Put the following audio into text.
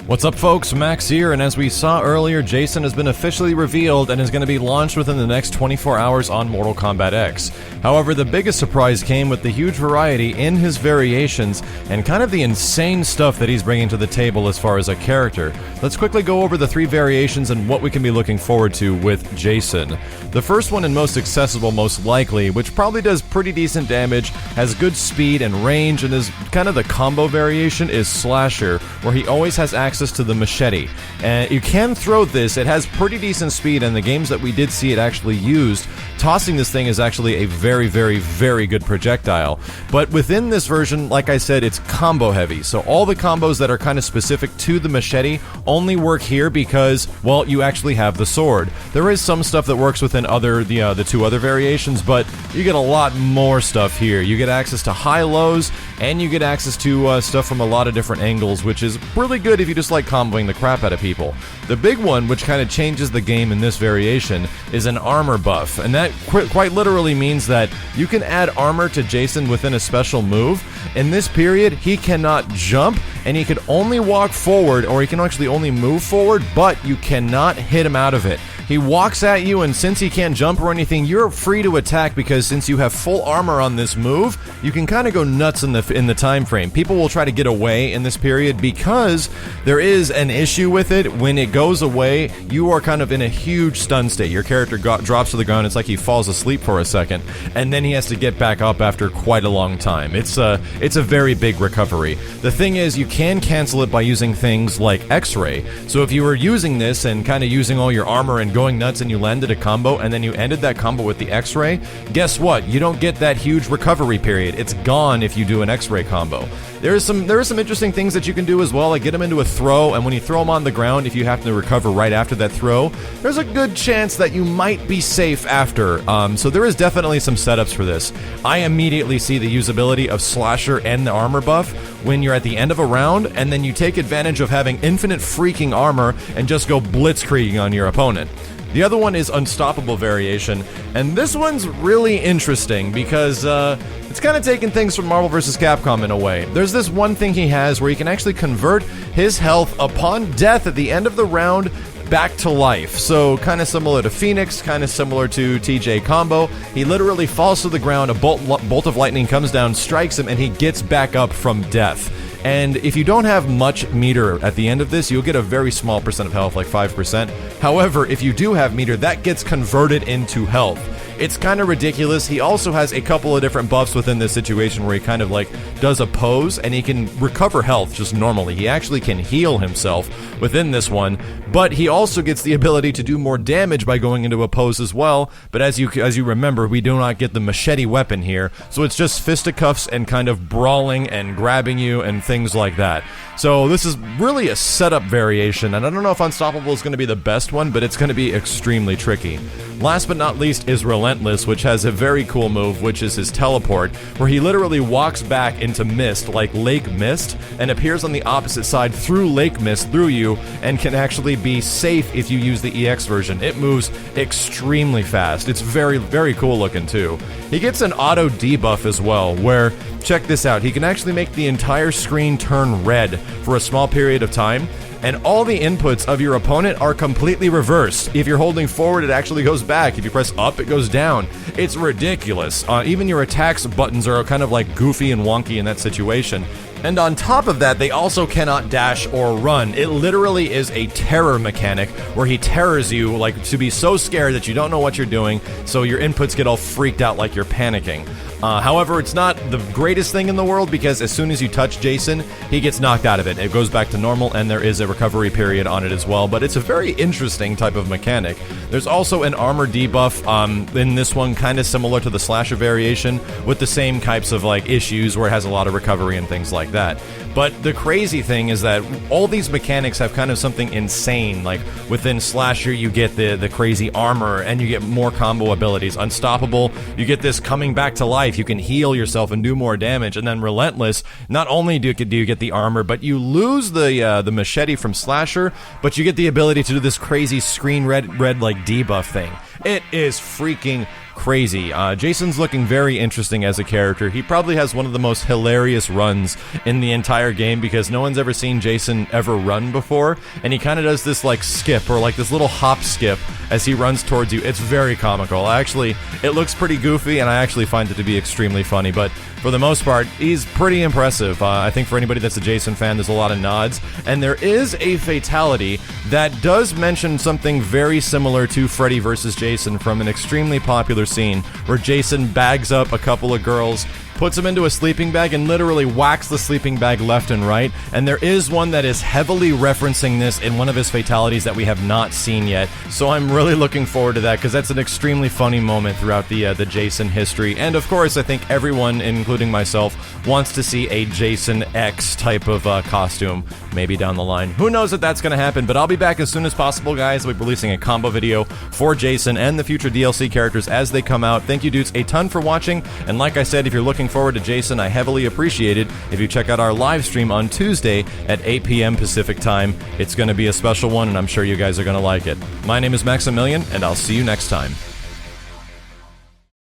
What's up folks, Max here, and as we saw earlier, Jason has been officially revealed and is going to be launched within the next 24 hours on Mortal Kombat X. However, the biggest surprise came with the huge variety in his variations and kind of the insane stuff that he's bringing to the table as far as a character. Let's quickly go over the 3 variations and what we can be looking forward to with Jason. The first one and most accessible most likely, which probably does pretty decent damage, has good speed and range, and is kind of the combo variation, is Slasher, where he always has access to the machete. And you can throw this, it has pretty decent speed, and the games that we did see it actually used, tossing this thing is actually a very, very, very good projectile. But within this version, like I said, it's combo heavy, so all the combos that are kind of specific to the machete only work here because, well, you actually have the sword. There is some stuff that works within the 2 other variations, but you get a lot more stuff here. You get access to high-lows, and you get access to stuff from a lot of different angles, which is really good if you just like comboing the crap out of people. The big one, which kind of changes the game in this variation, is an armor buff, and that quite literally means that you can add armor to Jason within a special move. In this period, he cannot jump, and he can only walk forward, or he can actually only move forward, but you cannot hit him out of it. He walks at you, and since he can't jump or anything, you're free to attack because since you have full armor on this move, you can kind of go nuts in the time frame. People will try to get away in this period because there is an issue with it. When it goes away, you are kind of in a huge stun state. Your character drops to the ground. It's like he falls asleep for a second, and then he has to get back up after quite a long time. It's a very big recovery. The thing is, you can cancel it by using things like X-Ray. So if you were using this and kind of using all your armor and going nuts and you landed a combo and then you ended that combo with the X-Ray, guess what? You don't get that huge recovery period. It's gone if you do an X-Ray combo. There are some interesting things that you can do as well, like get him into a throw, and when you throw him on the ground, if you happen to recover right after that throw, there's a good chance that you might be safe after. So there is definitely some setups for this. I immediately see the usability of Slasher and the armor buff when you're at the end of a round, and then you take advantage of having infinite freaking armor and just go blitzkrieging on your opponent. The other one is Unstoppable variation, and this one's really interesting because it's kind of taking things from Marvel vs. Capcom in a way. There's this one thing he has where he can actually convert his health upon death at the end of the round back to life. So kind of similar to Phoenix, kind of similar to TJ Combo. He literally falls to the ground, a bolt of lightning comes down, strikes him, and he gets back up from death. And if you don't have much meter at the end of this, you'll get a very small percent of health, like 5%. However, if you do have meter, that gets converted into health. It's kind of ridiculous. He also has a couple of different buffs within this situation where he kind of like does a pose and he can recover health just normally. He actually can heal himself within this one, but he also gets the ability to do more damage by going into a pose as well. But as you remember, we do not get the machete weapon here, so it's just fisticuffs and kind of brawling and grabbing you and things like that. So this is really a setup variation, and I don't know if Unstoppable is going to be the best one, but it's going to be extremely tricky. Last but not least is Relentless, which has a very cool move, which is his teleport, where he literally walks back into mist, like Lake Mist, and appears on the opposite side through Lake Mist, through you, and can actually be safe if you use the EX version. It moves extremely fast. It's very, very cool looking too. He gets an auto debuff as well, where, check this out, he can actually make the entire screen turn red for a small period of time, and all the inputs of your opponent are completely reversed. If you're holding forward, it actually goes back. If you press up, it goes down. It's ridiculous. Even your attacks buttons are kind of like goofy and wonky in that situation. And on top of that, they also cannot dash or run. It literally is a terror mechanic where he terrors you, like to be so scared that you don't know what you're doing, so your inputs get all freaked out like you're panicking. However, it's not the greatest thing in the world because as soon as you touch Jason, he gets knocked out of it. It goes back to normal, and there is a recovery period on it as well, but it's a very interesting type of mechanic. There's also an armor debuff in this one, kind of similar to the Slasher variation, with the same types of like issues where it has a lot of recovery and things like that. But the crazy thing is that all these mechanics have kind of something insane. Like within Slasher, you get the crazy armor and you get more combo abilities. Unstoppable, you get this coming back to life. You can heal yourself and do more damage. And then Relentless, not only do you get the armor, but you lose the machete from Slasher, but you get the ability to do this crazy screen red like debuff thing. It is freaking crazy. Jason's looking very interesting as a character. He probably has one of the most hilarious runs in the entire game because no one's ever seen Jason ever run before, and he kind of does this like skip or like this little hop skip as he runs towards you. It's very comical. Actually, it looks pretty goofy, and I actually find it to be extremely funny, but for the most part, he's pretty impressive. I think for anybody that's a Jason fan, there's a lot of nods, and there is a fatality that does mention something very similar to Freddy vs. Jason from an extremely popular scene where Jason bags up a couple of girls, puts them into a sleeping bag, and literally whacks the sleeping bag left and right. And there is one that is heavily referencing this in one of his fatalities that we have not seen yet. So I'm really looking forward to that because that's an extremely funny moment throughout the Jason history. And of course, I think everyone, including myself, wants to see a Jason X type of costume maybe down the line. Who knows if that's going to happen, but I'll be back as soon as possible, guys. I'll be releasing a combo video for Jason and the future DLC characters as they come out. Thank you dudes a ton for watching, and like I said, if you're looking forward to Jason, I heavily appreciate it if you check out our live stream on Tuesday at 8 p.m. Pacific time. It's going to be a special one, and I'm sure you guys are going to like it. My name is Maximilian, and I'll see you next time.